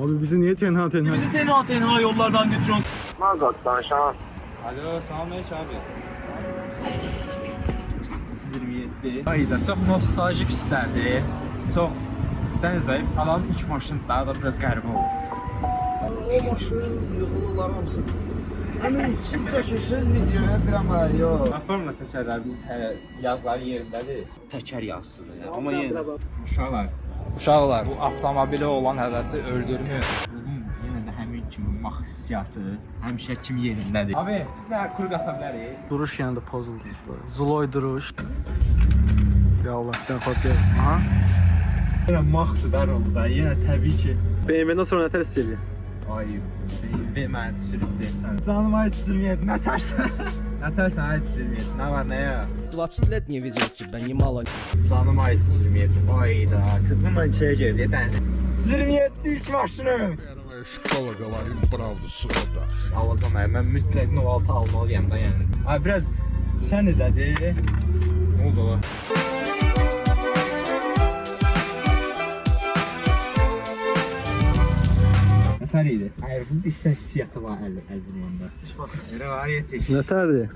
Abi bizi niye tenha tenha? Bizi tenha yollardan götürüyorsun. Mazotdan şans. Alo, salam aleyküm abi. 327. Ayda çox nostaljik hisslərdir. Çox sən zəif adam ilk maşın daha da biraz qəribə olur. O maşın yığılırlar hamısı. Həmin siz çəkirsiniz videoya drama yox. Platformla təkərlər biz yazların yerindədir. Təkər yazsın. Amma yenə uşaqlar Bu avtomobili olan həvəsi öldürmür. yenə də həmin kimi hissiyatı həmişə kimi yerindədir. Abi, nə kuru qata bilərik? Duruş yəni də pozuldu. Böyle Zuloy duruş. Ya Allah, bir dənə fotoya. Aha. Yenə maxdır oldu da, yenə təbii ki. BMW-dən sonra nətər hiss edir? Ay, ve mən sürüb desən. Canım ay sürməyət, nə tərsən? Nə tərsən ay sürməyət, nə var nə ya? 20 лет не видел тебя, немало. Canım ay sürməyət, ayda. Tıbbımla içəyə girdi, dənsə. Sürməyət ilk maşınım. Школа говорим правду срода. Alacam mən mütləq 06 almalıyam da yəni. Ay biraz sən necədir? Nə oldu ola? Nətər idi? Hayır, bunun hissiyatı var əlbində. Bax, elə var yetiş. Nətərdir?